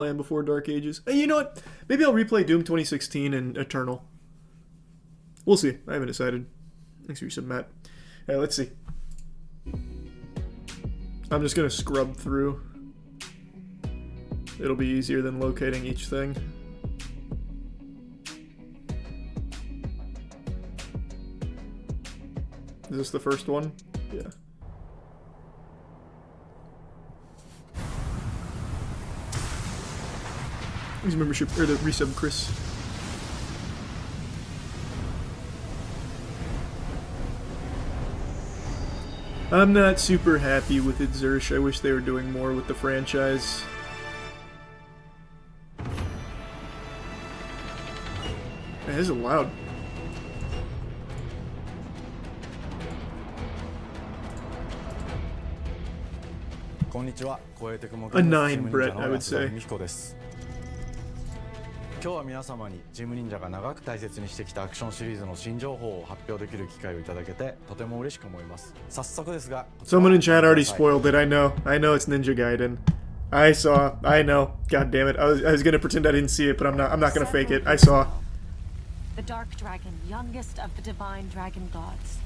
Land before Dark Ages. Hey, you know what? Maybe I'll replay Doom 2016 and Eternal. We'll see. I haven't decided. Thanks for your sub, Matt. Hey, let's see. I'm just gonna scrub through. It'll be easier than locating each thing. Is this the first one? Yeah. Thanks membership or the resub, Chris. I'm not super happy with it, Zersh. I wish they were doing more with the franchise. Man, this is loud. A 9, Brett, I would say. 今日は皆様にジム忍者が長く大切にしてきたアクションシリーズの新情報を発表できる機会をいただけてとても嬉しく思います。早速ですが、Someone in chat already spoiled it. I know it's Ninja Gaiden. I saw. I know. God damn it. I was gonna pretend I didn't see it, but I'm not gonna fake it. I saw. The Dark Dragon, youngest of the divine dragon gods,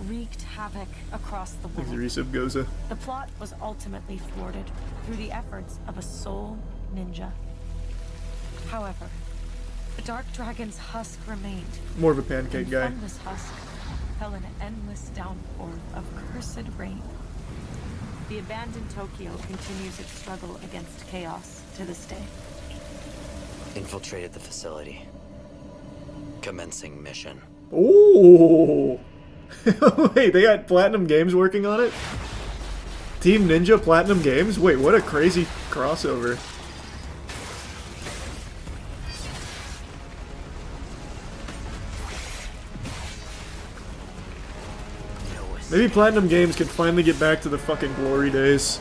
wreaked havoc across the world. Resub Goza. The plot was ultimately thwarted through the efforts of a sole ninja. However, the Dark Dragon's husk remained. More of a pancake guy. From this husk fell an endless downpour of cursed rain. The abandoned Tokyo continues its struggle against chaos to this day. Infiltrated the facility. Commencing mission. Oh! Wait, they got Platinum Games working on it? Team Ninja Platinum Games? Wait, what a crazy crossover. Maybe Platinum Games can finally get back to the fucking glory days.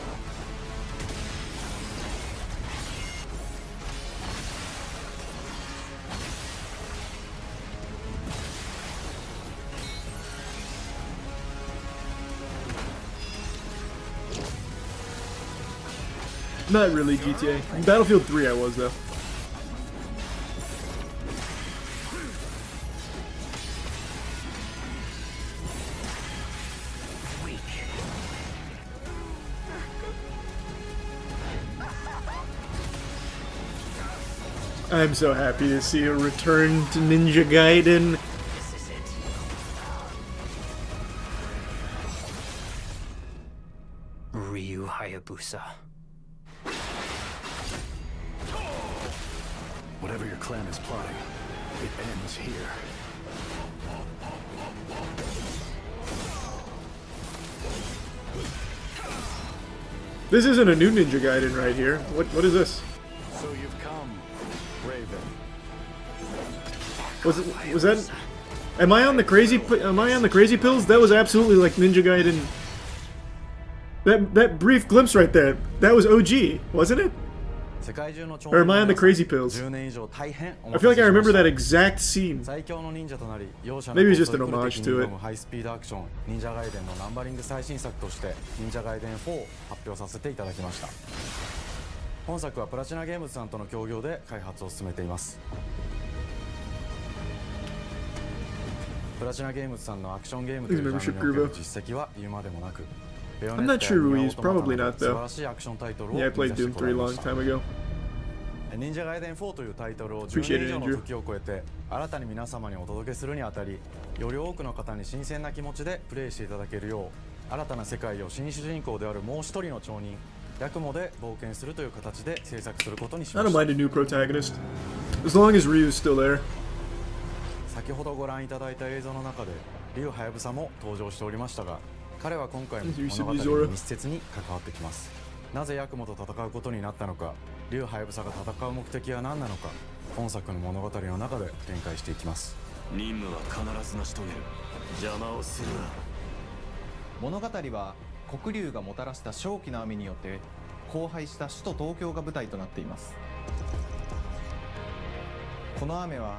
Not really GTA. In Battlefield 3 I was though. I'm so happy to see a return to Ninja Gaiden. This is it. Ryu Hayabusa. Whatever your clan is plotting, it ends here. This isn't a new Ninja Gaiden right here. What is this? So you've come, Raven. Was that? Am I on the crazy pills? That was absolutely like Ninja Gaiden. That brief glimpse right there. That was OG, wasn't it? Or am I on the crazy pills? I feel like I remember that exact scene. Maybe it's just an homage to it. ハイスピードアクション忍者ガイデンのナンバリング最新作として忍者ガイデン4を発表させていただきました。本作はプラチナゲームズさんとの協業で開発を進めています。プラチナゲームズさんのアクションゲームというジャンルにおける実績は言うまでもなく、I'm not sure Ruiz, probably not though. Yeah, I played Doom 3 a long time ago. 忍者ガイデン4というタイトルを10年以上の時を超えて新たに皆様にお届けするにあたり、より多くの方に新鮮な気持ちでプレイしていただけるよう、新たな世界を新主人公であるもう一人の町人ヤクモで冒険するという形で制作することにしました。 I don't mind a new protagonist, as long as Ryu's still there. 先ほどご覧いただいた映像の中で竜はやぶさも登場しておりましたが、彼は今回も物語に密接に関わってきます。なぜヤクモと戦うことになったのか、竜はやぶさが戦う目的は何なのか、本作の物語の中で展開していきます。任務は必ず成し遂げる。邪魔をするな。物語は黒竜がもたらした正気の雨によって荒廃した首都東京が舞台となっています。この雨は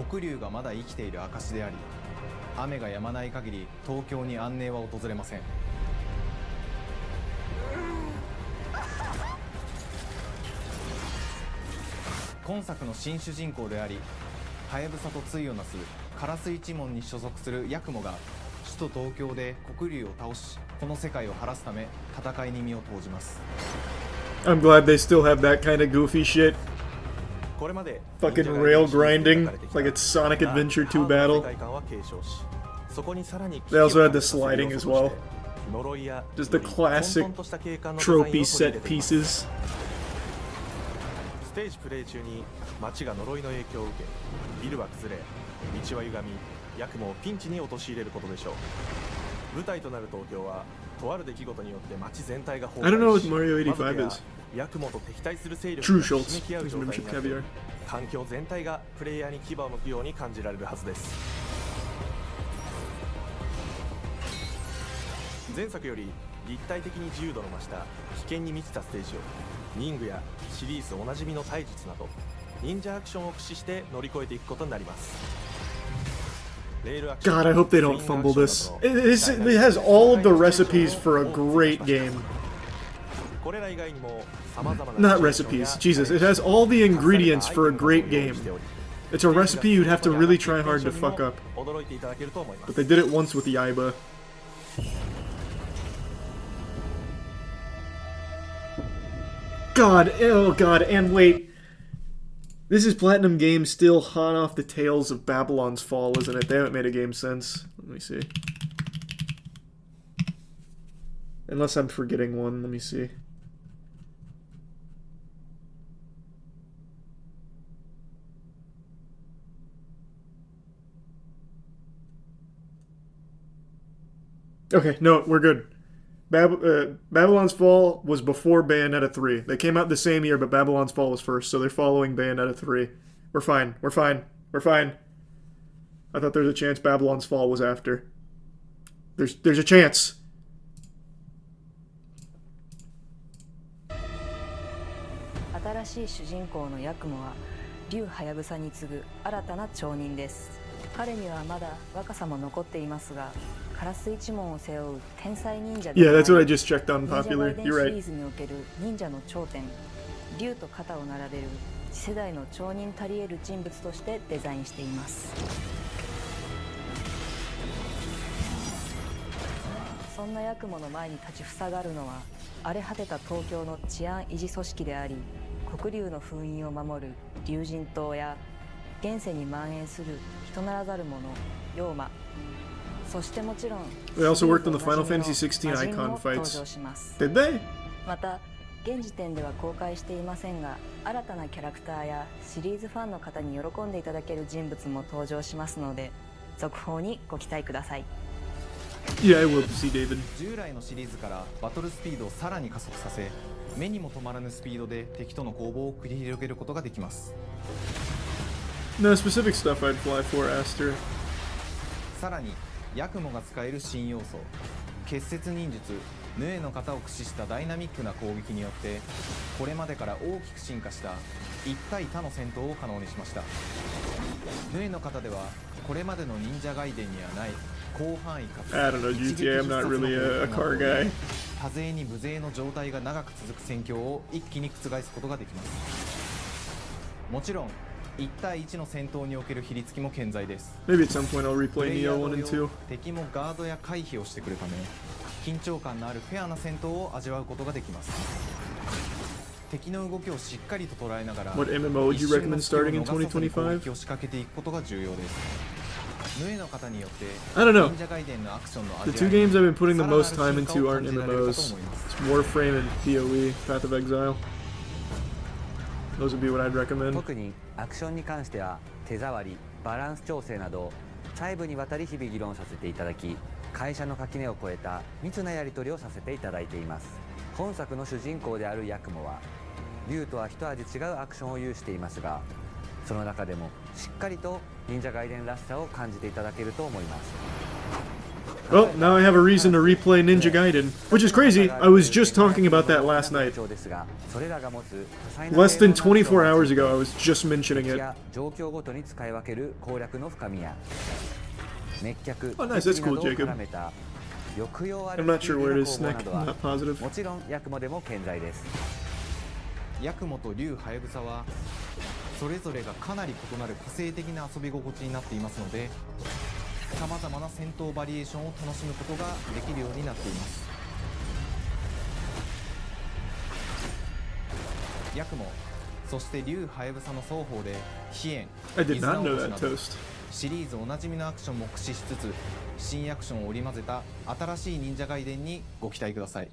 黒竜がまだ生きている証であり、雨が止まない限り東京に安寧は訪れません。今作の新主人公であり、ハヤブサと対をなすカラス一門に所属するヤクモが首都東京で黒竜を倒し、この世界を晴らすため戦いに身を投じます。 I'm glad they still have that kind of goofy shit. これまで Fucking rail grinding, like it's Sonic Adventure 2 battle. They also had the sliding as well. Just the classic tropey set pieces. ステージプレイ中に街が呪いの影響を受け、ビルは崩れ、道は歪み、ヤクモをピンチに陥れることでしょう。舞台となる東京はとある出来事によって街全体が崩壊し、 I don't know what Mario 85 is. ヤクモと敵対する勢力 True が Schultz. ひしめき合う He's 状態 membership になって、 caviar. 環境全体がプレイヤーに牙を向くように感じられるはずです。前作より立体的に自由度の増した危険に満ちたステージを忍具やシリーズおなじみの体術など忍者アクションを駆使して乗り越えていくことになります。 God, I hope they don't fumble this. It has all of the recipes for a great game. Not recipes, Jesus, it has all the ingredients for a great game. It's a recipe you'd have to really try hard to fuck up. But they did it once with Yaiba. God, oh god, and wait. This is Platinum Games still hot off the tails of Babylon's Fall, isn't it? They haven't made a game since. Let me see. Unless I'm forgetting one, let me see. Okay, no, we're good. Babylon's Fall was before Bayonetta 3. They came out the same year, but Babylon's Fall was first, so they're following Bayonetta 3. We're fine. We're fine. We're fine. I thought there's a chance Babylon's Fall was after. There's a chance. Yeah, that's what I just checked on popular. You're right. 竜と肩を並べる次世代の超人たり得る人物としてデザインしています。そんなヤクモの前に立ちふさがるのは荒れ果てた東京の治安維持組織であり、黒竜の封印を守る竜神島や現世に蔓延する人ならざる者妖魔、そしてもちろん They also worked on the Final Fantasy 16 icon fights. Did they? また現時点では公開していませんが、新たなキャラクターやシリーズファンの方に喜んでいただける人物も登場しますので、続報にご期待ください。Yeah, I will see David. 従来のシリーズからバトルスピードをさらに加速させ、目にも止まらぬスピードで敵との攻防を繰り広げることができます。No specific stuff I'd fly for, Aster. さらにヤクモが使える新要素、結節忍術ヌエの型を駆使したダイナミックな攻撃によって、これまでから大きく進化した一対他の戦闘を可能にしました。ヌエの型ではこれまでの忍者ガイデンにはない広範囲かつ I don't know, GTA, I'm not really a car guy. 多勢に無勢の状態が長く続く戦況を一気に覆すことができます。もちろん1対1の戦闘における比率も健在です。 Maybe at some point I'll replay Neo 1 and 2. 敵もガードや回避をしてくるため、緊張感のあるフェアな戦闘を味わうことができます。敵の動きをしっかりと捉えながら What MMO would you recommend starting in 2025? 攻撃を仕掛けていくことが重要です。ヌエの方によって I don't know. 忍者ガイデンのアクションの The two games I've been putting the most time into aren't MMOs. It's Warframe and PoE, Path of Exile. Those would be what I'd recommend. 特にアクションに関しては手触り、バランス調整など細部にわたり日々議論させていただき、会社の垣根を越えた密なやり取りをさせていただいています。本作の主人公であるヤクモは竜とは一味違うアクションを有していますが、その中でもしっかりと忍者ガイデンらしさを感じていただけると思います。 Well, now I have a reason to replay Ninja Gaiden, which is crazy. I was just talking about that last night. Less than 24 hours ago, I was just mentioning it. Oh, nice, that's cool, Jacob. I'm not sure where it is, Snack. I'm not positive. ヤクモと竜ハヤブサはそれぞれがかなり異なる個性的な遊び心地になっていますので、さまざまな戦闘バリエーションを楽しむことができるようになっています。ヤクモ、そして竜ハヤブサの双方で飛燕、 I did 絆 not 落 know とし that など toast. シリーズおなじみのアクションも駆使しつつ、新アクションを織り交ぜた新しい忍者ガイデンにご期待ください。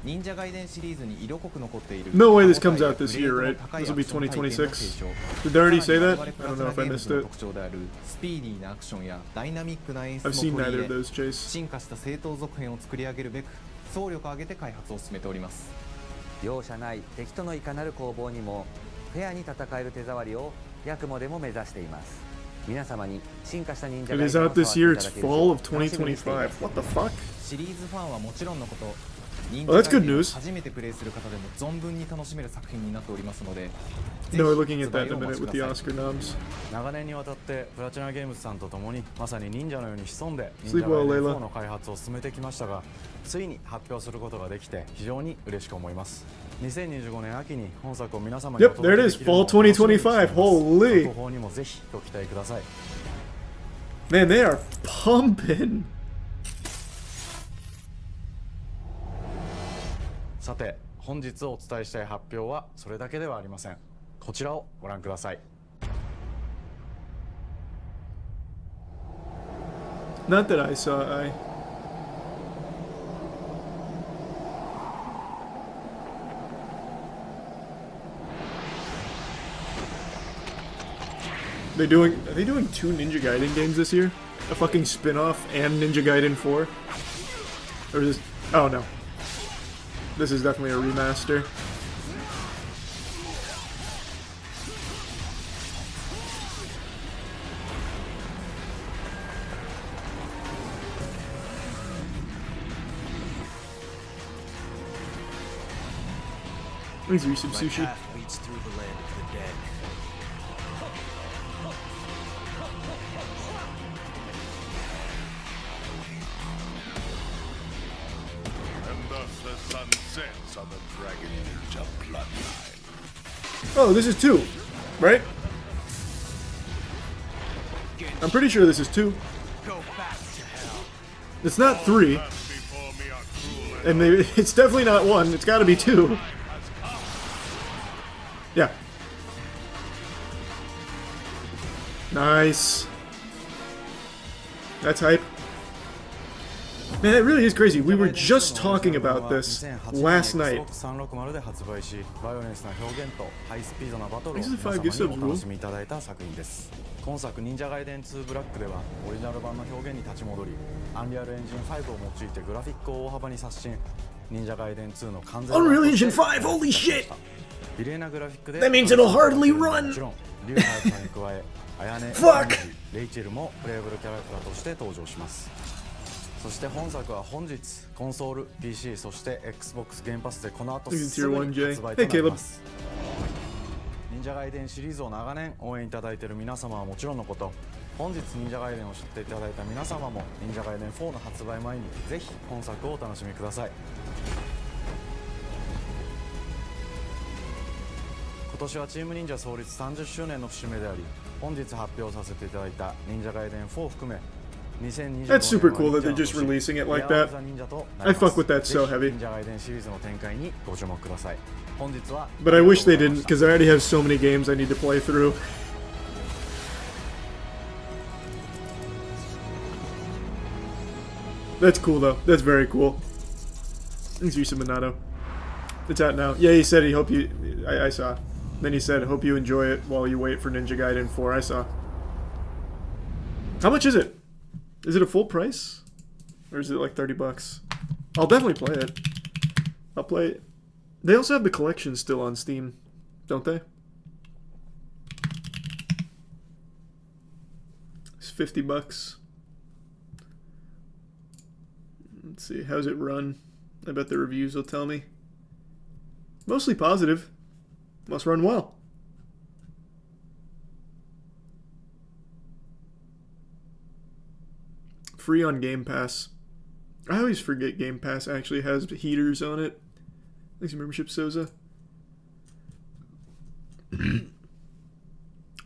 忍者ガイデンシリーズに色濃く残っている No way this comes out this year, right? This will be 2026. Did they already say that? I don't know if I missed it. 特徴であるスピーディーなアクションやダイナミックな演出 I've も seen 取り neither 入 of れ、 those, Chase. 進化した正当続編を作り上げるべく総力を挙げて開発を進めております。容赦ない敵とのいかなる攻防にもフェアに戦える手触りをヤクモでも目指しています。皆様に進化した忍者 It ガイ is デンを out this 触 year. ってい It's ただけると fall of 楽しみにしていま 2025. す。 What the fuck? シリーズファンはもちろんのこと、忍 Oh, 者 that's ガイ good デンを news. 初めてプレイする方でも存分に楽しめる作品になっておりますので、 No, we're looking at ぜ that ひ in a 発売をお minute 待ち with く the ださい。 Oscar noms. 長年にわたってプラチナゲームズさんと共にまさに忍者のように潜んで Sleep 忍者ガ well, イデン Layla. 4の開発を進めてきましたが、ついに発表することができて非常に嬉しく思います。2025年秋に本作を皆様に Yep, there it is. Fall 2025. Holy. 続報にもぜひご期待ください。 Man, they are pumping. さて、本日お伝えしたい発表はそれだけではありません。こちらをご覧ください。 Not that I saw. Are they doing 2 Ninja Gaiden games this year? A fucking spin-off and Ninja Gaiden 4? Or is this... Oh no. This is definitely a remaster. Let's do some sushi. leads through the land of the dead. And thus the sun sets on the Dragon Ninja bloodline. Oh, this is 2, right? I'm pretty sure this is 2. Go back to hell. It's not 3, Pass before me are cruel and and it's definitely not 1. It's got to be 2. Yeah. Nice. That's hype. Man, it really is crazy. We were just talking about this last night. 360で発売し、バイオレンスな表現とハイスピードなバトルを These are 皆 the 5 gifts 様 of にお rule. 楽しみいただいた作品です。今作忍者ガイデン2ブラックではオリジナル版の表現に立ち戻り、アンリアルエンジン5を用いてグラフィックを大幅に刷新、忍者ガイデン2の完全 Unreal Engine 5, holy shit! 綺麗なグラフィックで That means it'll hardly run! もちろんリュウハヤブさんに加え、アヤネ、 Fuck! レイチェルもプレイブルキャラクターとして登場します。そして本作は本日コンソール、PC、そして Xbox ゲームパスでこの後すぐに発売となります。忍者ガイデンシリーズを長年応援いただいている皆様はもちろんのこと、本日忍者ガイデンを知っていただいた皆様も忍者ガイデン4の発売前にぜひ本作をお楽しみください。今年はチーム忍者創立30周年の節目であり、本日発表させていただいた忍者ガイデン4を含め That's super cool that they're just releasing it like that. I fuck with that so heavy. But I wish they didn't, because I already have so many games I need to play through. That's cool though. That's very cool. Thanks, Yusa Minato. It's out now. Yeah, he said he hope you... I saw. Then he said, hope you enjoy it while you wait for Ninja Gaiden 4. I saw. How much is it? Is it a full price? Or is it like 30 bucks? I'll definitely play it. I'll play it. They also have the collection still on Steam, don't they? It's 50 bucks. Let's see, how's it run? I bet the reviews will tell me. Mostly positive. Must run well. Free on Game Pass. I always forget Game Pass actually has heaters on it. Thanks for membership, Soza.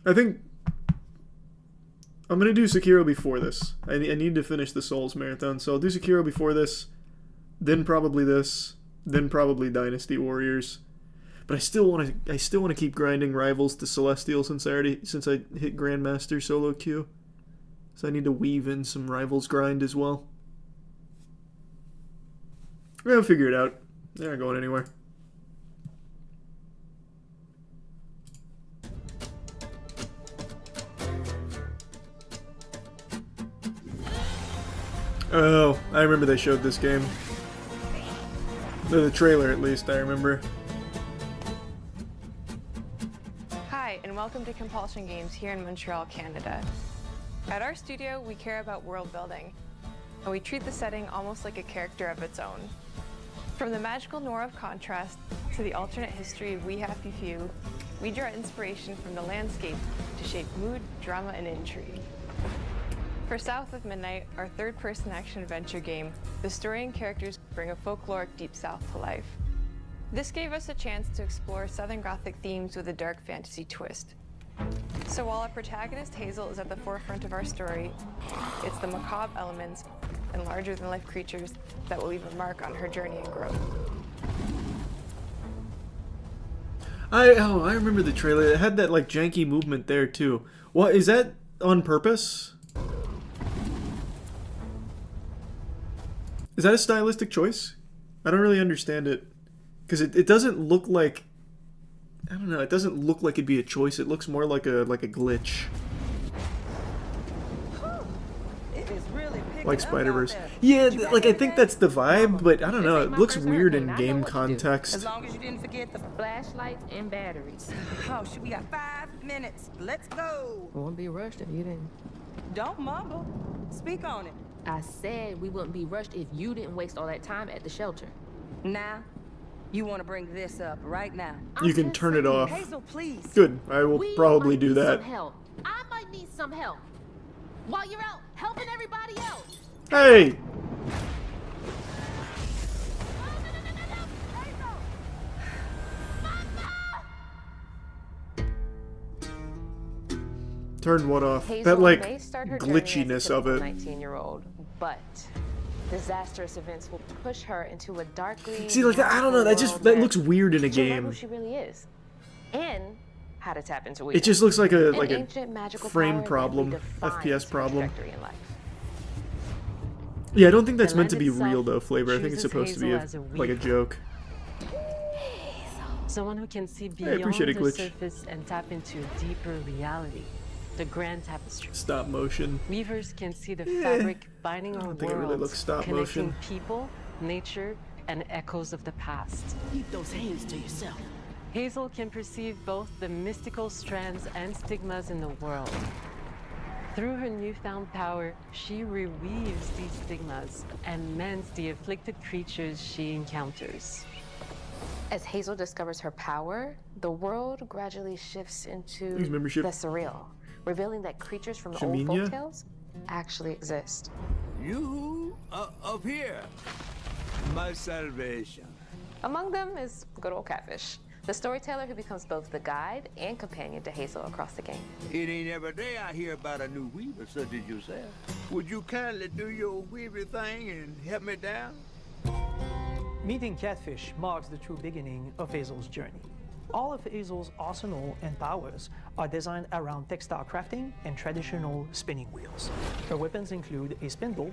I think I'm gonna do Sekiro before this. I need to finish the Souls marathon, so I'll do Sekiro before this, then probably this, then probably Dynasty Warriors. But I still want to keep grinding Rivals to Celestial since I hit Grandmaster solo queue. So I need to weave in some Rivals grind as well. We'll figure it out. They're not going anywhere. Oh, I remember they showed this game. The trailer, at least, I remember. Hi, and welcome to Compulsion Games here in Montreal, Canada. At our studio, we care about world building, and we treat the setting almost like a character of its own. From the magical noir of contrast to the alternate history of We Happy Few, we draw inspiration from the landscape to shape mood, drama, and intrigue. For South of Midnight, our third-person action-adventure game, the story and characters bring a folkloric Deep South to life. This gave us a chance to explore Southern Gothic themes with a dark fantasy twist. So while our protagonist Hazel is at the forefront of our story, it's the macabre elements and larger-than-life creatures that will leave a mark on her journey and growth. I remember the trailer. It had that like janky movement there too. What is that on purpose? Is that a stylistic choice? I don't really understand it. Because it doesn't look like... I don't know, it doesn't look like it'd be a choice. It looks more like a glitch. It is really like Spider-Verse. Yeah, like I think that's the vibe, but I don't know, it looks weird in game context. As long as you didn't forget the flashlights and batteries. Oh, should we got 5 minutes? Let's go. We won't be rushed if you didn't. Don't mumble. Speak on it. I said we wouldn't be rushed if you didn't waste all that time at the shelter. Now, you want to bring this up right now. You can turn it off. Hazel, please. Good, I will probably do that. Some help. I might need some help. While you're out helping everybody else. Hey! Turn what off? Hazel That like may start her glitchiness of it. 19-year-old, but disastrous events will push her into a darkly. See, like I don't know. That looks weird in a she'll learn game. who she really is, and how to tap into It just looks like a magical frame power problem, that FPS redefines problem. her trajectory in life. Yeah, I don't think that's The meant to land be itself real though, Flavor. I think it's chooses supposed to be Hazel as a like a weaver. joke. Someone who can see I beyond appreciate a the glitch. surface and tap into deeper reality, the grand tapestry. Stop motion. Weavers can see the Yeah. fabric binding our don't think it really worlds, looks stop connecting motion. people, nature, and echoes of the past. Keep those hands to yourself. Hazel can perceive both the mystical strands and stigmas in the world. Through her newfound power, she reweaves these stigmas and mends the afflicted creatures she encounters. As Hazel discovers her power, the world gradually shifts into Use membership. the surreal, revealing that creatures from old Shaminia? folktales actually exist. You up here, my salvation. Among them is good old Catfish, the storyteller who becomes both the guide and companion to Hazel across the game. It ain't every day I hear about a new weaver such as yourself. Would you kindly do your weaver thing and help me down? Meeting Catfish marks the true beginning of Hazel's journey. All of Hazel's arsenal and powers are designed around textile crafting and traditional spinning wheels. Her weapons include a spindle,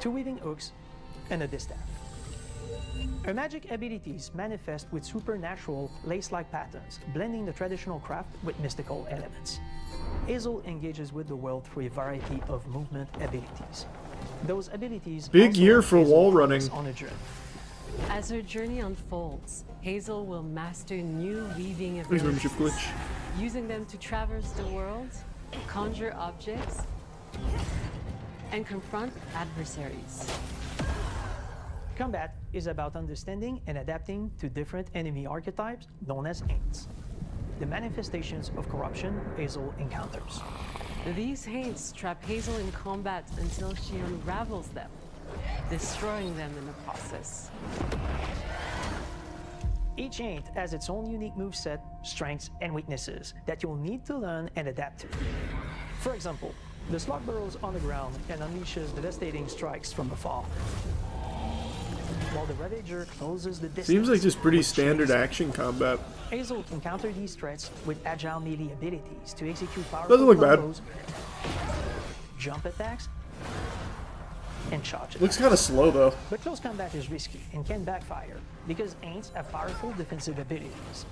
2 weaving hooks, and a distaff. Her magic abilities manifest with supernatural lace-like patterns, blending the traditional craft with mystical elements. Hazel engages with the world through a variety of movement abilities. Those abilities Big also year let for Hazel wall focus running. on a journey. As her journey unfolds, Hazel will master new weaving Please membership abilities, glitch. using them to traverse the world, conjure objects, and confront adversaries. Combat is about understanding and adapting to different enemy archetypes known as Aints, the manifestations of corruption Hazel encounters. These haints trap Hazel in combat until she unravels them, destroying them in the process. Each Ain't has its own unique moveset, strengths, and weaknesses that you'll need to learn and adapt to. For example, the slug burrows on the ground and unleashes devastating strikes from afar, while the Ravager closes the distance. Seems like just pretty standard action combat. Hazel can counter these threats with agile melee abilities to execute powerful Doesn't look bad. combos, jump attacks, and charges. Looks kind of slow though. But close combat is risky and can backfire because Aints have powerful defensive abilities.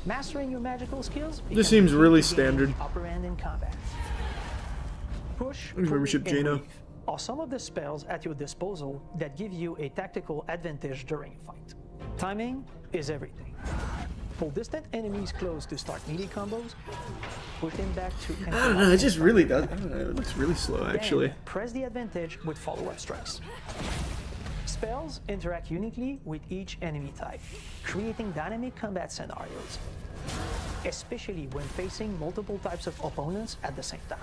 Mastering your magical skills This seems really becomes standard. the upper end in combat. Push, pull, Membership and Jaina. weave are some of the spells at your disposal that give you a tactical advantage during a fight. Timing is everything. Pull distant enemies close to start melee combos. Push them back to. I don't know. It just really does. I don't know. It looks really slow actually. Then press the advantage with follow-up strikes. Spells interact uniquely with each enemy type, creating dynamic combat scenarios, especially when facing multiple types of opponents at the same time.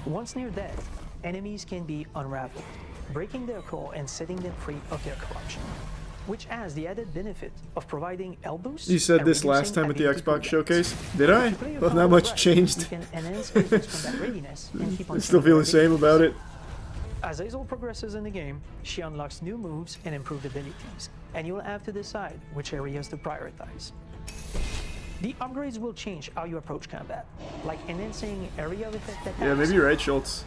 Once near death, enemies can be unraveled, breaking their core and setting them free of their corruption, which has the added benefit of providing health boosts. You said and this last reducing time at the ability Xbox cooldowns. showcase. Did I? If you play your Well, not combos much right, changed. You can enhance Hazel's combat readiness and keep on I still feel the same about it. As Hazel progresses in the game, she unlocks new moves and improved abilities, and you'll have to decide which areas to prioritize. The upgrades will change how you approach combat, like enhancing area of effect attacks. Yeah, maybe you're right, Schultz.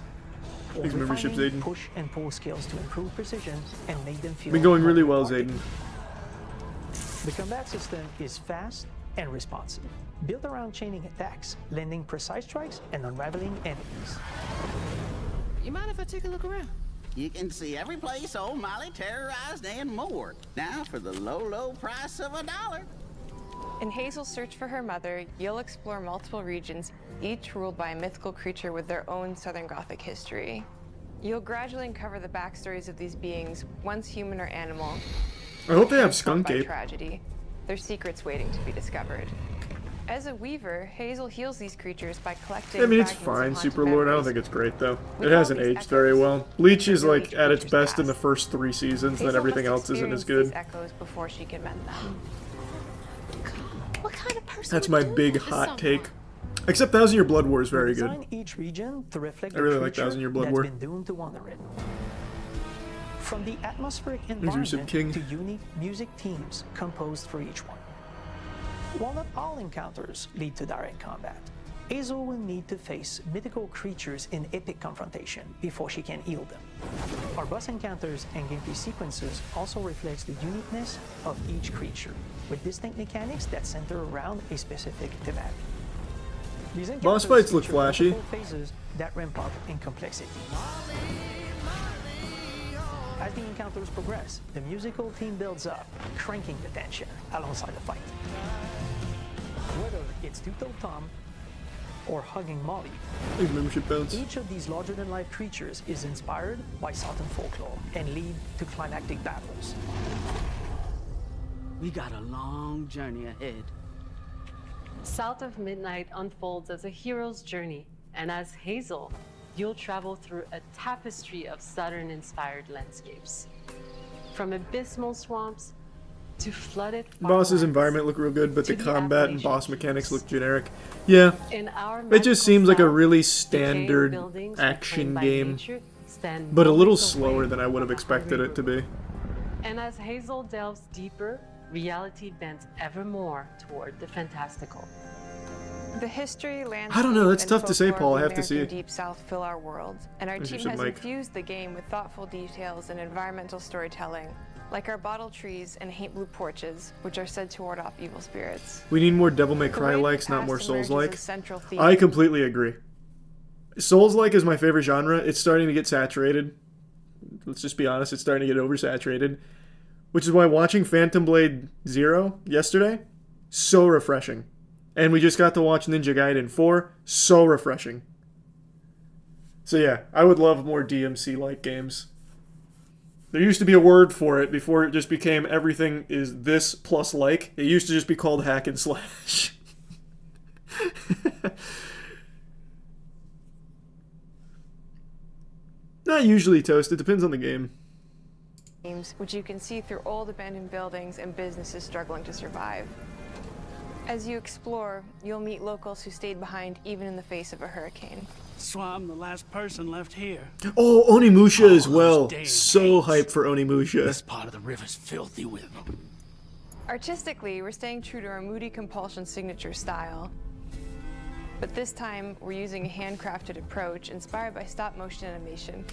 or Thanks, membership, refining Zayden. push and pull skills to improve precision and make them feel Been going more really well, rewarding. Zayden. The combat system is fast and responsive, built around chaining attacks, landing precise strikes, and unraveling enemies. You mind if I take a look around? You can see every place old Molly terrorized and more. Now for the low, low price of $1. In Hazel's search for her mother, you'll explore multiple regions, each ruled by a mythical creature with their own Southern Gothic history. You'll gradually uncover the backstories of these beings, once human or animal. I hope they have transformed Skunk by Ape. tragedy, their secrets waiting to be discovered. As a weaver, Hazel heals these creatures by collecting. I mean, it's fragments of fine, haunted Super Lord. I don't memories. think it's great though. We It call hasn't these aged echoes. very well. Bleach is They're like really at its creatures' best in the past. first 3 seasons, then Hazel everything must else isn't as experience good. these echoes before she can mend them. What kind of person That's would my do big that to hot someone? take. Except Thousand Year Blood War is very good. Design each region to reflect I really the like creature 1000 Year Blood that's War. been doomed to wander it. From the atmospheric Yusuf environment King. to unique music themes composed for each one. While not all encounters lead to direct combat, Hazel will need to face mythical creatures in epic confrontation before she can heal them. Our boss encounters and gameplay sequences also reflects the uniqueness of each creature, with distinct mechanics that center around a specific thematic. These Boss encounters fights look feature flashy. multiple phases that ramp up in complexity. As the encounters progress, the musical theme builds up, cranking the tension alongside the fight. Whether it's Two-Toed Tom or hugging Molly, Big membership bounce. each of these larger-than-life creatures is inspired by Southern folklore and lead to climactic battles. We got a long journey ahead. South of Midnight unfolds as a hero's journey, and as Hazel, you'll travel through a tapestry of Southern-inspired landscapes. From abysmal swamps to flooded Boss's farmlands. environment look real good, but the to the combat and Appalachian boss mechanics look generic. Yeah, In our it just seems like a magical really South, decaying standard buildings action reclaimed by game, nature stand but a little moments away slower than I would have from a expected hungry it to be. And as Hazel delves deeper, reality bends ever more toward the fantastical. The history, landscape, I don't know, that's and tough to say, folklore Paul. of I the have to see American it. Deep South fill our world, and our Thanks, team Yusuf has Mike. infused the game with thoughtful details and environmental storytelling, like our bottle trees and haint blue porches, which are said to ward off evil spirits. We need more Devil May The Cry way the likes, not past more emerges Souls like. as central theme. I completely agree. Souls like is my favorite genre. It's starting to get saturated. Let's just be honest, it's starting to get oversaturated. Which is why watching Phantom Blade 0 yesterday, so refreshing. And we just got to watch Ninja Gaiden 4, so refreshing. So yeah, I would love more DMC-like games. There used to be a word for it before it just became everything is this plus like. It used to just be called hack and slash. Not usually, Toast. It depends on the game. games, which you can see through old abandoned buildings and businesses struggling to survive. As you explore, you'll meet locals who stayed behind even in the face of a hurricane. So I'm the last person left here. Oh, Onimusha as well. So hyped for Onimusha. This part of the river's filthy with them. Artistically, we're staying true to our moody compulsion signature style. But this time, we're using a handcrafted approach inspired by stop-motion animation,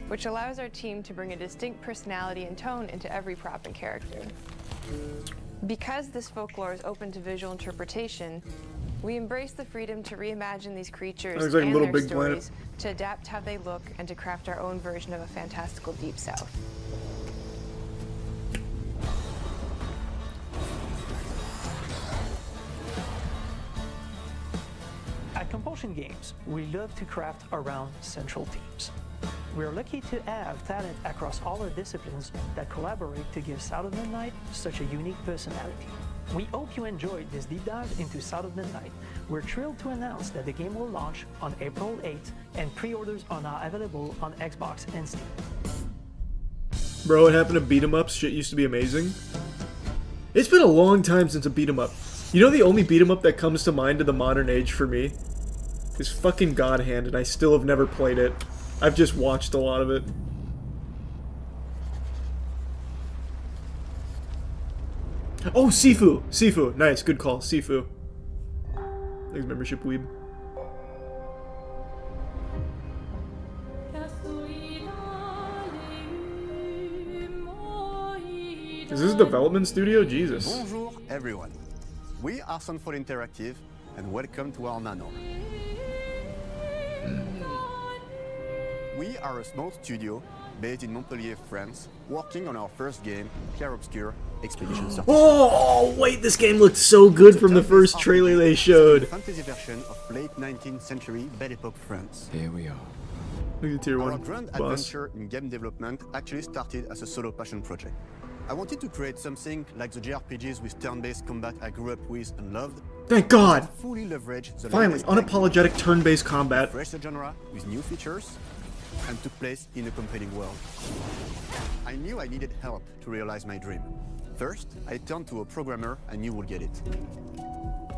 which allows our team to bring a distinct personality and tone into every prop and character. Because this folklore is open to visual interpretation, we embrace the freedom to reimagine these creatures Looks like and Little their Big stories to adapt how they look and to craft our own version of a fantastical Deep South. At Compulsion Games, we love to craft around central themes. We're lucky to have talent across all our disciplines that collaborate to give South of Midnight such a unique personality. We hope you enjoyed this deep dive into South of Midnight. We're thrilled to announce that the game will launch on April 8th, and pre-orders are now available on Xbox and Steam. Bro, what happened to beat 'em ups? Shit used to be amazing. It's been a long time since a beat 'em up. You know the only beat 'em up that comes to mind in the modern age for me is fucking God Hand, and I still have never played it. I've just watched a lot of it. Oh, Sifu! Sifu. Nice, good call. Sifu. Thanks, membership weeb. Is this a development studio? Jesus. Bonjour, everyone. We are Sunfall Interactive, and welcome to our nano. We are a small studio based in Montpellier, France, working on our first game, Clair Obscur Expedition 30. Oh, wait, this game looked so good from the first trailer they showed. Fantasy version of late 19th century Belle Epoque France. Here we are. Look at tier Our 1 grand boss. adventure in game development actually started as a solo passion project. I wanted to create something like the JRPGs with turn-based combat I grew up with and loved. Thank God! Fully leverage the Finally, latest unapologetic turn-based combat. fresh the genre with new features and took place in a compelling world. I knew I needed help to realize my dream. First, I turned to a programmer I knew would get it.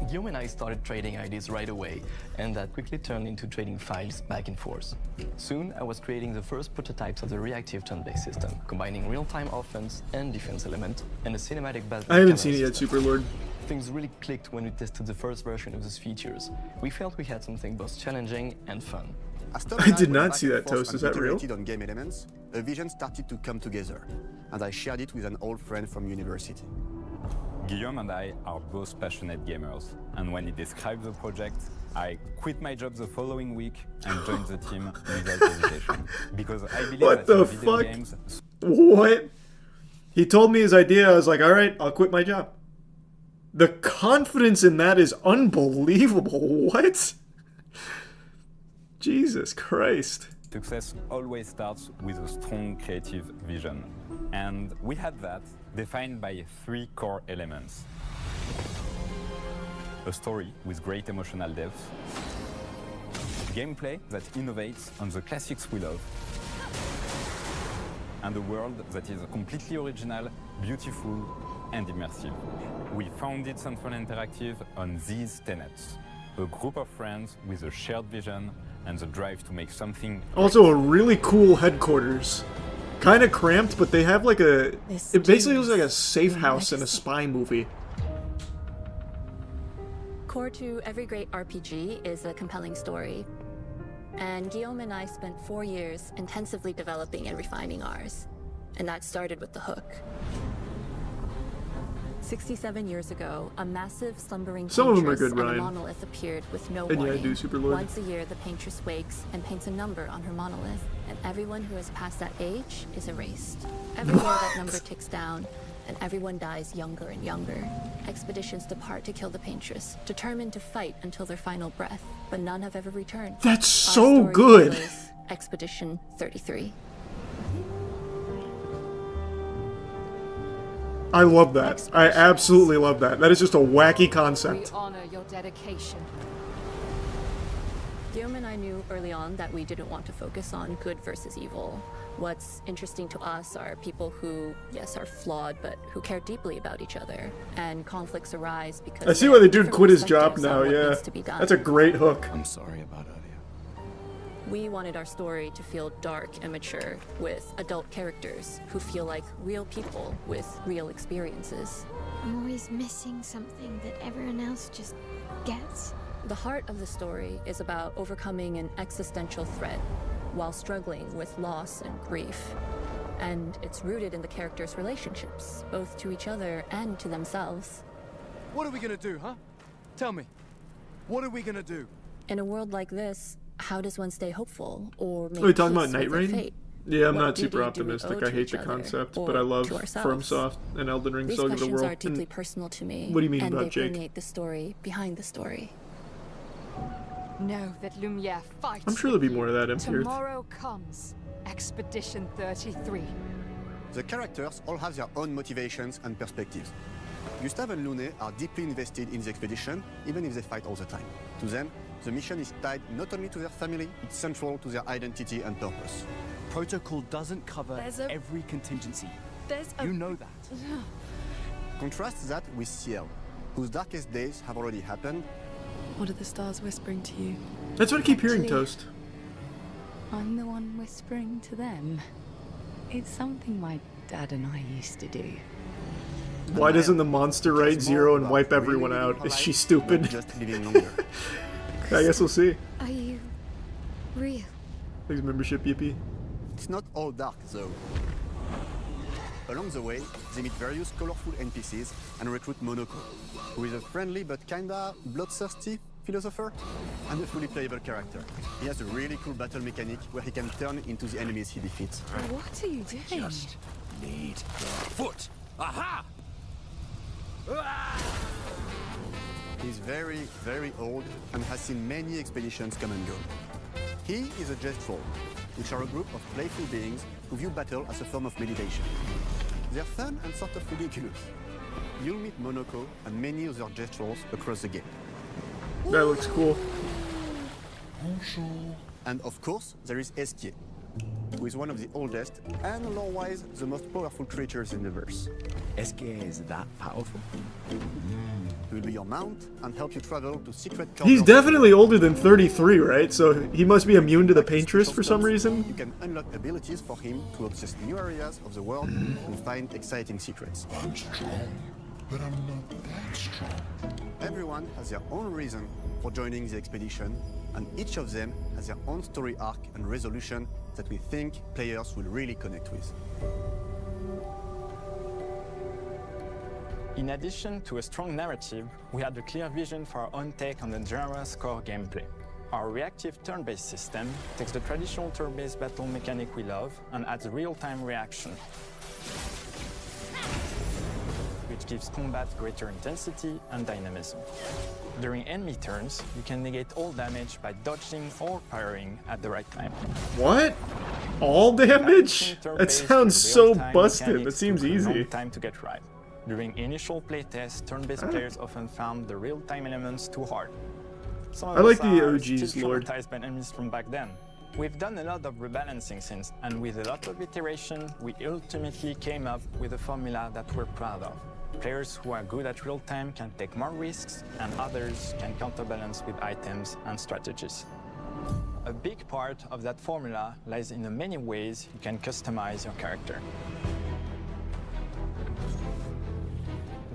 Guillaume and I started trading ideas right away, and that quickly turned into trading files back and forth. Soon, I was creating the first prototypes of the reactive turn-based system, combining real-time offense and defense element, and a cinematic battle. I haven't seen it yet, Superlord. Things really clicked when we tested the first version of those features. We felt we had something both challenging and fun. I did not see that, Toast. Is that real? On game elements, a vision started to come together, and I shared it with an old friend from university. Guillaume and I are both passionate gamers, and when he described the project, I quit my job the following week and joined the team without hesitation. Because I believe What that the in video fuck? games... What? He told me his idea, I was like, alright, I'll quit my job. The confidence in that is unbelievable. What? Jesus Christ. Success always starts with a strong creative vision. And we had that, defined by 3 core elements. A story with great emotional depth, gameplay that innovates on the classics we love, and a world that is completely original, beautiful, and immersive. We founded Sunfall Interactive on these tenets. A group of friends with a shared vision and the drive to make something... Also a really cool headquarters. Kind of cramped, but they have like a... It basically looks like a safe house in a spy movie. Core to every great RPG is a compelling story. And Guillaume and I spent 4 years intensively developing and refining ours. And that started with the hook. 67 years ago, a massive slumbering Some of them are paintress good, on a Ryan. monolith appeared with no And yeah, I warning. do, Superlord. Once a year, the paintress wakes and paints a number on her monolith, and everyone who has passed that age is erased. Every year that number ticks down, and everyone dies younger and younger. Expeditions depart to kill the paintress, determined to fight until their final breath, but none have ever returned. That's Our so story good. is Expedition 33. I love that. I absolutely love that. That is just a wacky concept. We honor your dedication. Guillaume and I knew early on that we didn't want to focus on good versus evil. What's interesting to us are people who, yes, are flawed, but who care deeply about each other. And conflicts arise because I see why the dude quit his job now, yeah. That's a great hook. I'm sorry about Alia. We wanted our story to feel dark and mature, with adult characters who feel like real people with real experiences. I'm always missing something that everyone else just gets. The heart of the story is about overcoming an existential threat while struggling with loss and grief. And it's rooted in the characters' relationships, both to each other and to themselves. What are we gonna do, huh? Tell me. What are we gonna do? In a world like this, how does one stay hopeful or make Are we talking peace about Night with their Rain? fate? Yeah, I'm What not super duty do we optimistic. owe I to hate each the other concept, or but I love to ourselves? FromSoft and Elden Ring These Saga of the questions World. are deeply And personal to me. what do you mean and about they Jake? permeate the story behind the story. Know that Lumiere fights. I'm sure there'll be more of that in here. Tomorrow comes Expedition 33. The characters all have their own motivations and perspectives. Gustave and Lune are deeply invested in the expedition, even if they fight all the time. To them, the mission is tied not only to their family, it's central to their identity and purpose. Protocol doesn't cover every contingency. You know that. Contrast that with Ciel, whose darkest days have already happened. What are the stars whispering to you? That's what I keep hearing, Actually, Toast. I'm the one whispering to them. It's something my dad and I used to do. Why doesn't the monster write 0 and wipe everyone out? Is she stupid? Just living longer. I guess we'll see. Are you real? Thanks, membership, yippee. It's not all dark, though. Along the way, they meet various colorful NPCs and recruit Monoko, who is a friendly but kinda bloodthirsty philosopher and a fully playable character. He has a really cool battle mechanic where he can turn into the enemies he defeats. What are you doing? Just need your foot. Aha! He's very, very old and has seen many expeditions come and go. He is a Gestrol, which are a group of playful beings who view battle as a form of meditation. They're fun and sort of ridiculous. You'll meet Monoko and many other Gestrols across the game. That looks cool. And of course, there is Esquier, who is one of the oldest and lore-wise the most powerful creatures in the verse. Esquier is that powerful? He will be your mount and help you travel to secret He's corners. definitely older than 33, right? So he must be immune to the Paintress for some reason. You can unlock abilities for him to access new areas of the world and find exciting secrets. I'm strong, but I'm not that strong. Everyone has their own reason for joining the expedition, and each of them has their own story arc and resolution that we think players will really connect with. In addition to a strong narrative, we had a clear vision for our own take on the genre's core gameplay. Our reactive turn-based system takes the traditional turn-based battle mechanic we love and adds real-time reaction, which gives combat greater intensity and dynamism. During enemy turns, you can negate all damage by dodging or parrying at the right time. What? All damage? That sounds so busted. That seems easy. Time to get right. During initial playtests, turn-based players often found the real-time elements too hard. Some of I like us the are OGs, still Lord. traumatized by enemies from back then. We've done a lot of rebalancing since, and with a lot of iteration, we ultimately came up with a formula that we're proud of. Players who are good at real-time can take more risks, and others can counterbalance with items and strategies. A big part of that formula lies in the many ways you can customize your character.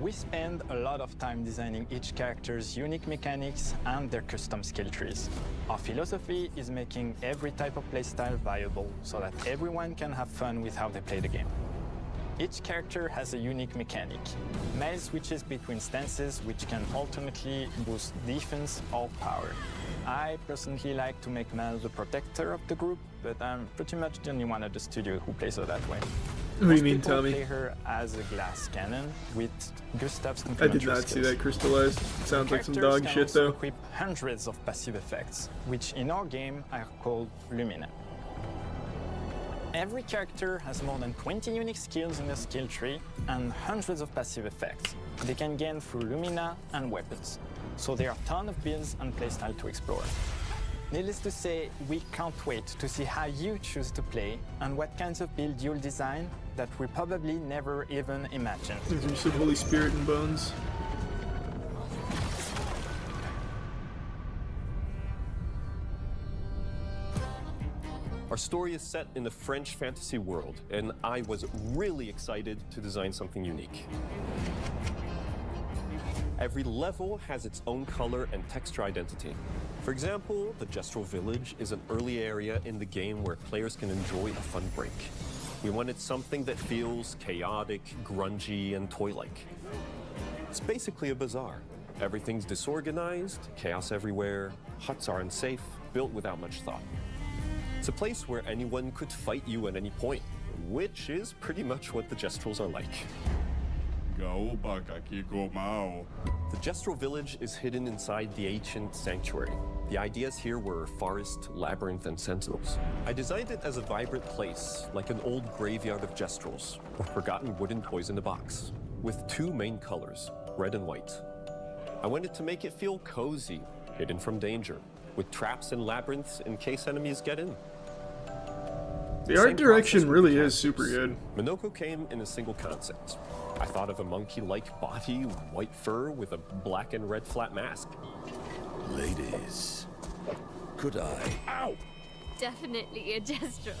We spend a lot of time designing each character's unique mechanics and their custom skill trees. Our philosophy is making every type of playstyle viable so that everyone can have fun with how they play the game. Each character has a unique mechanic. Melee switches between stances which can ultimately boost defense or power. I personally like to make Mel the protector of the group, but I'm pretty much the only one at the studio who plays her that way. What do you mean, Most people Tommy? play her as a glass cannon with Gustav's I did complementary not see skills. that crystallized. Sounds like some Characters dog can shit, also though. equip hundreds of passive effects, which in our game are called Lumina. Every character has more than 20 unique skills in their skill tree and hundreds of passive effects they can gain through Lumina and weapons. So there are a ton of builds and playstyle to explore. Needless to say, we can't wait to see how you choose to play and what kinds of build you'll design that we probably never even imagined. There's some Holy Spirit and bones. Our story is set in the French fantasy world, and I was really excited to design something unique. Every level has its own color and texture identity. For example, the Gestural Village is an early area in the game where players can enjoy a fun break. We wanted something that feels chaotic, grungy, and toy-like. It's basically a bazaar. Everything's disorganized, chaos everywhere, huts are unsafe, built without much thought. It's a place where anyone could fight you at any point, which is pretty much what the Gestrals are like. The Gestral Village is hidden inside the ancient sanctuary. The ideas here were forest, labyrinth, and sentinels. I designed it as a vibrant place, like an old graveyard of Gestrals, or forgotten wooden toys in a box, with two main colors, red and white. I wanted to make it feel cozy, hidden from danger, with traps and labyrinths in case enemies get in. The art direction really is super good. Minoko came in a single concept. I thought of a monkey-like body, white fur, with a black and red flat mask. Ladies, could I? Ow! Definitely a Gestral.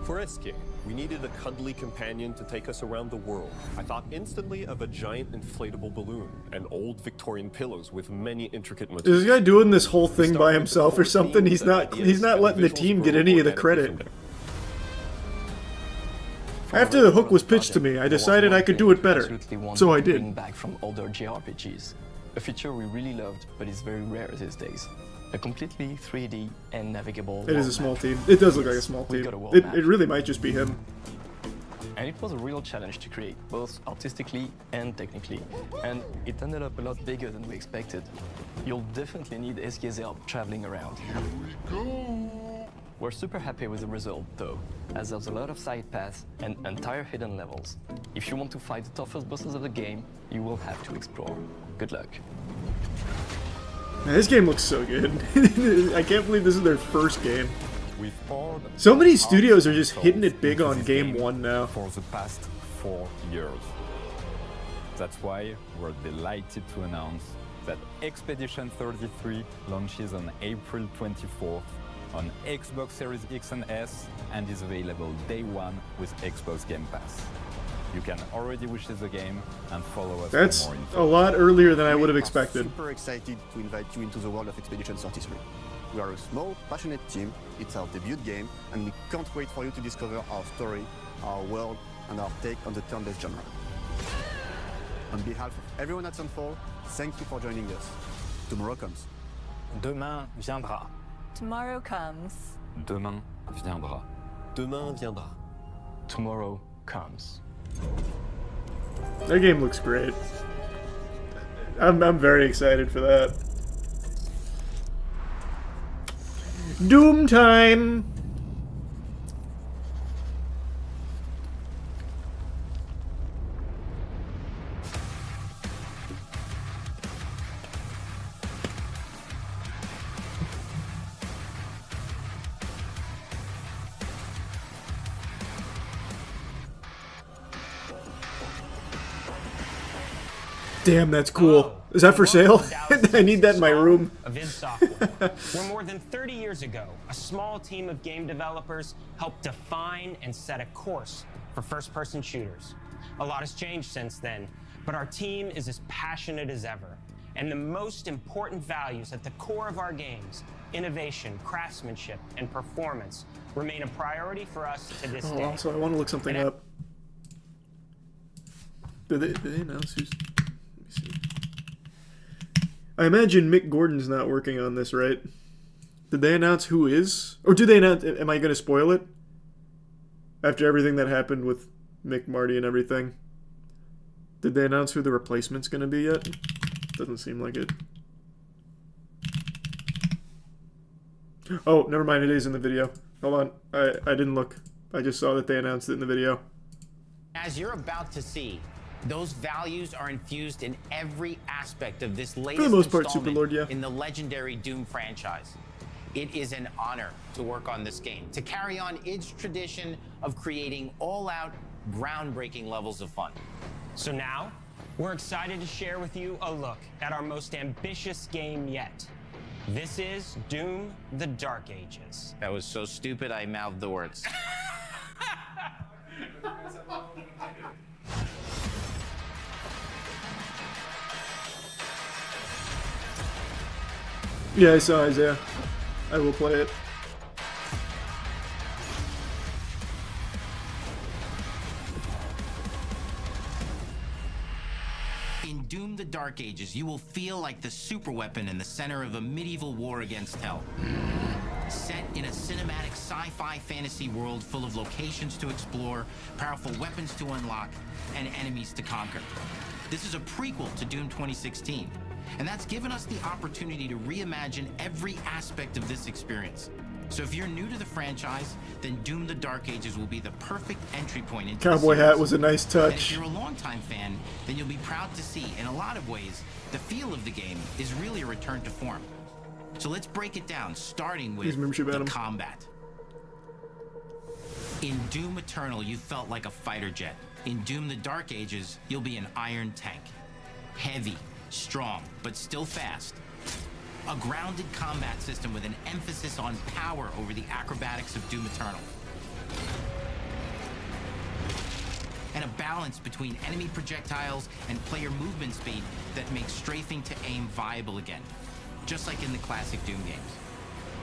For Eske, we needed a cuddly companion to take us around the world. I thought instantly of a giant inflatable balloon and old Victorian pillows with many intricate motifs. Is this guy doing this whole thing by himself or something? He's not letting the team get any of the credit. After the hook was pitched to me, I decided I could do it better. So I did. Bring back from older JRPGs. A feature we really loved, but is very rare these days. A completely 3D and navigable It is a small team. It does look like a small team. It really might just be him. And it was a real challenge to create, both artistically and technically. And it ended up a lot bigger than we expected. You'll definitely need Eske's help traveling around. We're super happy with the result, though, as there's a lot of side paths and entire hidden levels. If you want to fight the toughest bosses of the game, you will have to explore. Good luck. Man, this game looks so good. I can't believe this is their first game. So many studios are just hitting it big on game one now. For the past 4 years. That's why we're delighted to announce that Expedition 33 launches on April 24th on Xbox Series X and S and is available day one with Xbox Game Pass. You can already wish the game and follow us. That's for more info. a lot earlier than I would have expected. Super excited to invite you into the world of Expedition 33. We are a small, passionate team. It's our debut game, and we can't wait for you to discover our story, our world, and our take on the turn-based genre. On behalf of everyone at Sunfall, thank you for joining us. Tomorrow comes. Demain viendra. Tomorrow comes. Demain viendra. Demain viendra. Tomorrow comes. That game looks great. I'm very excited for that. Doom time! Damn, that's cool. Is that for sale? I need that in my room. Of id Software, where more than 30 years ago, a small team of game developers helped define and set a course for first-person shooters. A lot has changed since then, but our team is as passionate as ever. And the most important values at the core of our games, innovation, craftsmanship, and performance, remain a priority for us to this day. Also, I want to look something up. Did they announce who's... I imagine Mick Gordon's not working on this, right? Did they announce who is? Or do they announce... Am I going to spoil it? After everything that happened with Mick, Marty, and everything. Did they announce who the replacement's going to be yet? Doesn't seem like it. Oh, never mind. It is in the video. Hold on. I didn't look. I just saw that they announced it in the video. As you're about to see, those values are infused in every aspect of this latest For the most part, installment Superlord, yeah. in the legendary Doom franchise. It is an honor to work on this game, to carry on its tradition of creating all-out, groundbreaking levels of fun. So now, we're excited to share with you a look at our most ambitious game yet. This is Doom: The Dark Ages. That was so stupid I mouthed the words. Yeah, I saw Isaiah. I will play it. In Doom: The Dark Ages, you will feel like the superweapon in the center of a medieval war against hell. Set in a cinematic sci-fi fantasy world full of locations to explore, powerful weapons to unlock, and enemies to conquer. This is a prequel to Doom 2016, and that's given us the opportunity to reimagine every aspect of this experience. So if you're new to the franchise, then Doom: The Dark Ages will be the perfect entry point into the Cowboy series. hat was a nice And if touch. you're a longtime fan, then you'll be proud to see, in a lot of ways, the feel of the game is really a return to form. So let's break it down, starting with the combat. In Doom Eternal, you felt like a fighter jet. In Doom: The Dark Ages, you'll be an iron tank. Heavy, strong, but still fast. A grounded combat system with an emphasis on power over the acrobatics of Doom Eternal. And a balance between enemy projectiles and player movement speed that makes strafing to aim viable again, just like in the classic Doom games.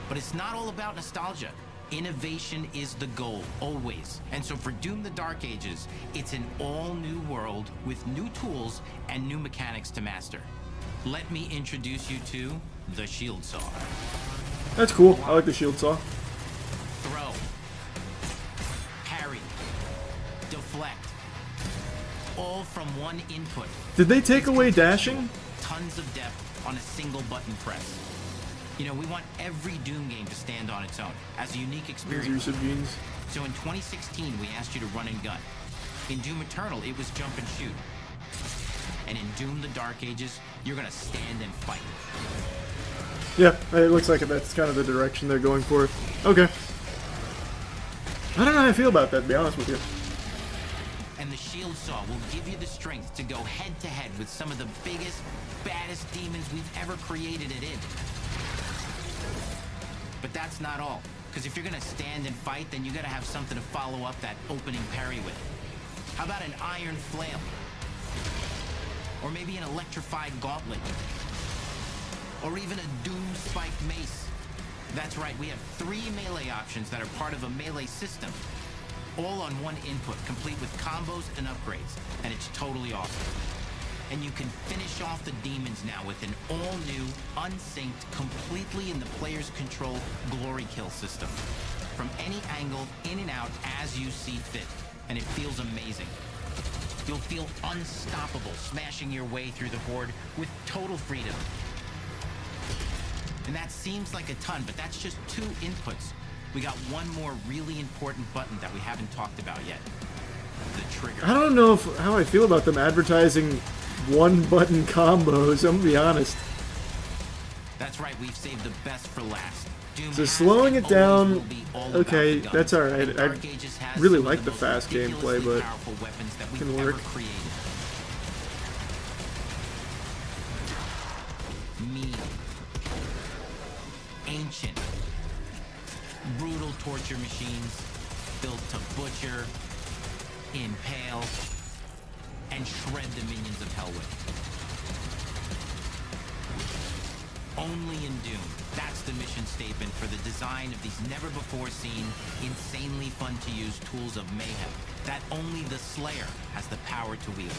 But it's not all about nostalgia. Innovation is the goal, always. And so for Doom: The Dark Ages, it's an all-new world with new tools and new mechanics to master. Let me introduce you to the Shield Saw. That's cool. I like the shield saw. Throw. Parry. Deflect. All from one input. Did they take away dashing? Tons of depth on a single button press. You know, we want every Doom game to stand on its own as a unique experience. So in 2016, we asked you to run and gun. In Doom Eternal, it was jump and shoot. And in Doom: The Dark Ages, you're gonna stand and fight. Yeah, it looks like that's kind of the direction they're going for. Okay. I don't know how I feel about that, to be honest with you. And the Shield Saw will give you the strength to go head-to-head with some of the biggest, baddest demons we've ever created it in. But that's not all. Because if you're gonna stand and fight, then you gotta have something to follow up that opening parry with. How about an iron flail? Or maybe an electrified gauntlet? Or even a Doom spiked mace? That's right, we have 3 melee options that are part of a melee system. All on one input, complete with combos and upgrades. And it's totally awesome. And you can finish off the demons now with an all-new, unsynced, completely in the player's control glory kill system. From any angle, in and out, as you see fit. And it feels amazing. You'll feel unstoppable, smashing your way through the horde with total freedom. And that seems like a ton, but that's just 2 inputs. We got one more really important button that we haven't talked about yet. The trigger. I don't know how I feel about them advertising one-button combos, I'm gonna be honest. That's right, we've saved the best for last. So slowing it down, okay, that's alright. I really like the fast gameplay, but it can work. Mean. Ancient. Brutal torture machines built to butcher, impale, and shred the minions of hell with. Only in Doom. That's the mission statement for the design of these never-before-seen, insanely fun-to-use tools of mayhem that only the Slayer has the power to wield.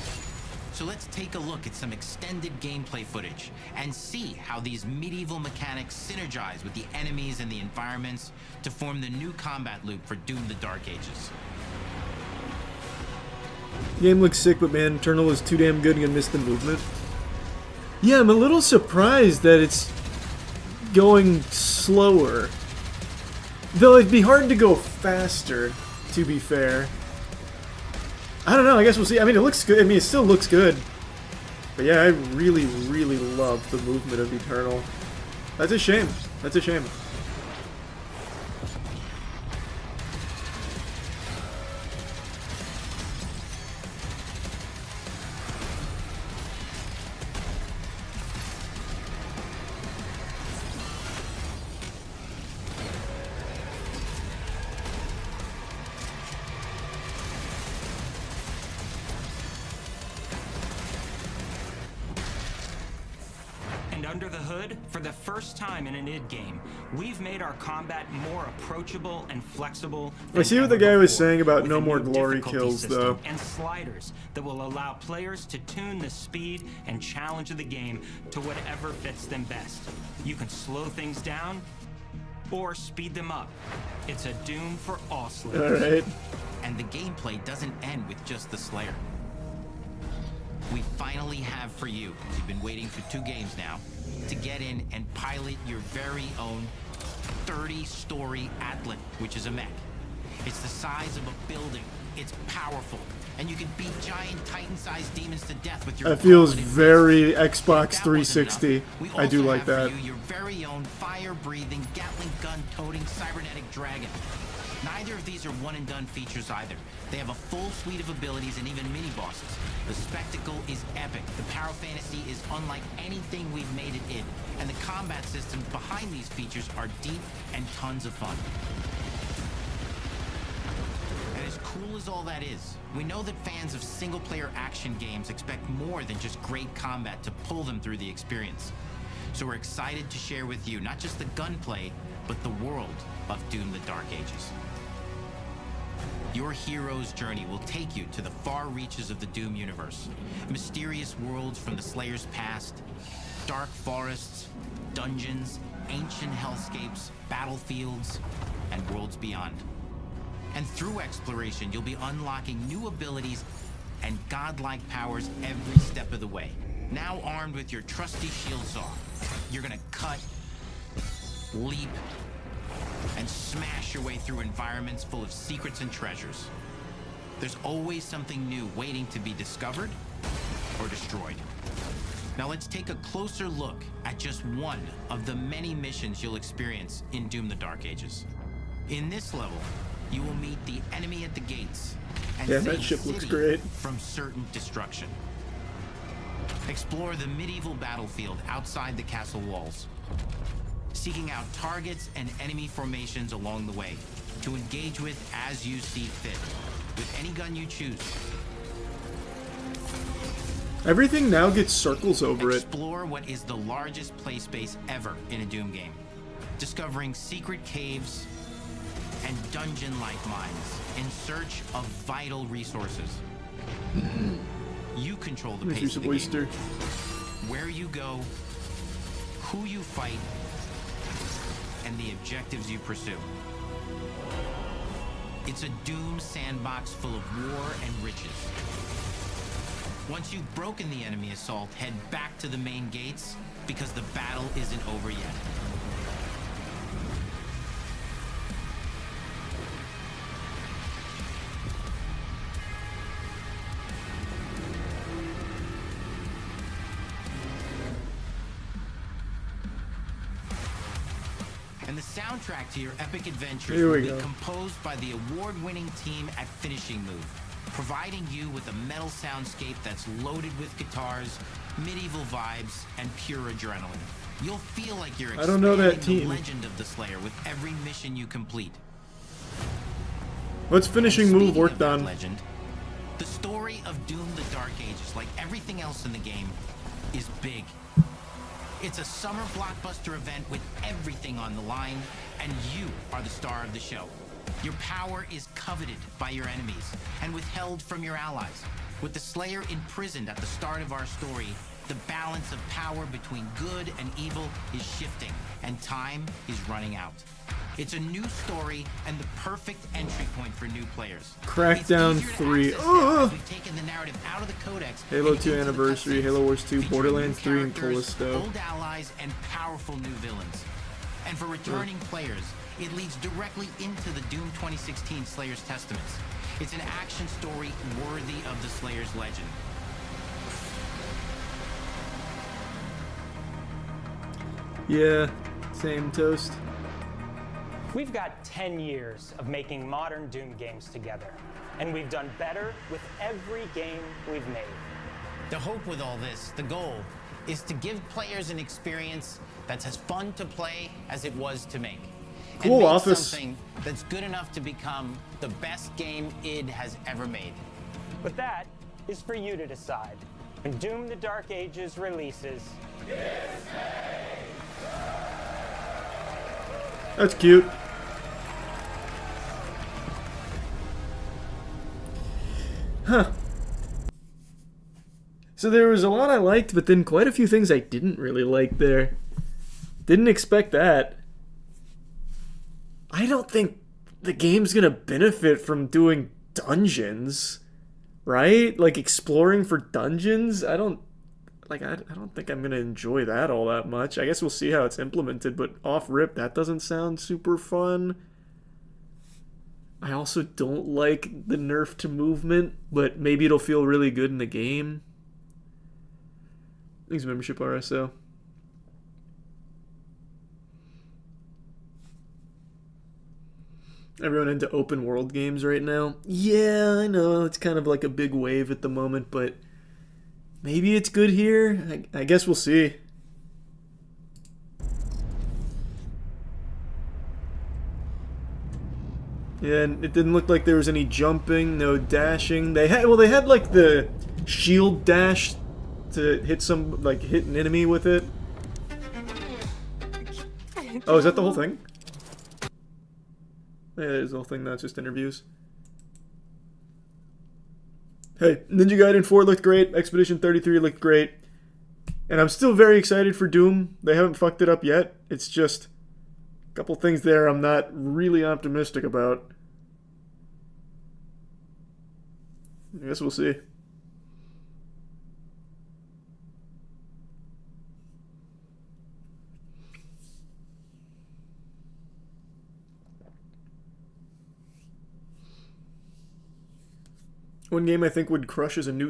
So let's take a look at some extended gameplay footage and see how these medieval mechanics synergize with the enemies and the environments to form the new combat loop for Doom: The Dark Ages. The game looks sick, but man, Eternal is too damn good and gonna miss the movement. Yeah, I'm a little surprised that it's going slower. Though it'd be hard to go faster, to be fair. I don't know, I guess we'll see. I mean, it looks good. I mean, it still looks good. But yeah, I really, really love the movement of Eternal. That's a shame. That's a shame. And under the hood, for the first time in an id game, we've made our combat more approachable and flexible. I see what the guy was saying about no more glory kills, though. And sliders that will allow players to tune the speed and challenge of the game to whatever fits them best. You can slow things down or speed them up. It's a Doom for all slayers. All right. And the gameplay doesn't end with just the Slayer. We finally have for you, you've been waiting for 2 games now, to get in and pilot your very own 30-story Atlas, which is a mech. It's the size of a building, it's powerful, and you can beat giant Titan-sized demons to death with your That feels very Xbox 360. I do like that. For you, your very own fire-breathing, Gatling gun-toting cybernetic dragon. Neither of these are one-and-done features either. They have a full suite of abilities and even mini-bosses. The spectacle is epic. The power fantasy is unlike anything we've made it in. And the combat systems behind these features are deep and tons of fun. And as cool as all that is, we know that fans of single-player action games expect more than just great combat to pull them through the experience. So we're excited to share with you not just the gunplay, but the world of Doom: The Dark Ages. Your hero's journey will take you to the far reaches of the Doom universe. Mysterious worlds from the Slayer's past, dark forests, dungeons, ancient hellscapes, battlefields, and worlds beyond. And through exploration, you'll be unlocking new abilities and godlike powers every step of the way. Now armed with your trusty shield saw, you're gonna cut, leap, and smash your way through environments full of secrets and treasures. There's always something new waiting to be discovered or destroyed. Now let's take a closer look at just one of the many missions you'll experience in Doom: The Dark Ages. In this level, you will meet the enemy at the gates and Yeah, save that the ship looks city great. from certain destruction. Explore the medieval battlefield outside the castle walls, seeking out targets and enemy formations along the way to engage with as you see fit, with any gun you choose. Everything now gets circles over it. Explore what is the largest play space ever in a Doom game, discovering secret caves and dungeon-like mines in search of vital resources. You control the pace of the game. Where you go, who you fight, and the objectives you pursue. It's a Doom sandbox full of war and riches. Once you've broken the enemy assault, head back to the main gates, because the battle isn't over yet. And the soundtrack to your epic adventures Here will we be go. composed by the award-winning team at Finishing Move, providing you with a metal soundscape that's loaded with guitars, medieval vibes, and pure adrenaline. You'll feel like you're I don't know that expanding the team. legend of the Slayer with every mission you complete. What's Finishing Move worked on? Legend, the story of Doom: The Dark Ages, like everything else in the game, is big. It's a summer blockbuster event with everything on the line, and you are the star of the show. Your power is coveted by your enemies and withheld from your allies. With the Slayer imprisoned at the start of our story, the balance of power between good and evil is shifting, and time is running out. It's a new story and the perfect entry point for new players. Crackdown 3. We've taken the narrative out of the codex. Halo 2 Anniversary, Halo Wars 2, Borderlands 3, and Characters, Callisto. old allies, and powerful new villains. And for returning players, it leads directly into the Doom 2016 Slayer's Testaments. It's an action story worthy of the Slayer's legend. Yeah, same toast. We've got 10 years of making modern Doom games together, and we've done better with every game we've made. The hope with all this, the goal, is to give players an experience that's as fun to play as it was to make. Cool and make office. Something that's good enough to become the best game id has ever made. But that is for you to decide. When Doom: The Dark Ages releases, That's cute. Huh. So there was a lot I liked, but then quite a few things I didn't really like there. Didn't expect that. I don't think the game's gonna benefit from doing dungeons, right? Like exploring for dungeons. I don't think I'm gonna enjoy that all that much. I guess we'll see how it's implemented, but off rip, that doesn't sound super fun. I also don't like the nerf to movement, but maybe it'll feel really good in the game. Thanks, membership RSO. Everyone into open world games right now? Yeah, I know, it's kind of like a big wave at the moment, but maybe it's good here? I guess we'll see. Yeah, and it didn't look like there was any jumping, no dashing. They had like the shield dash to hit an enemy with it. Oh, is that the whole thing? Yeah, that is the whole thing, not just interviews. Hey, Ninja Gaiden 4 looked great, Expedition 33 looked great, and I'm still very excited for Doom. They haven't fucked it up yet. It's just a couple things there I'm not really optimistic about. I guess we'll see. One game I think would crush is a new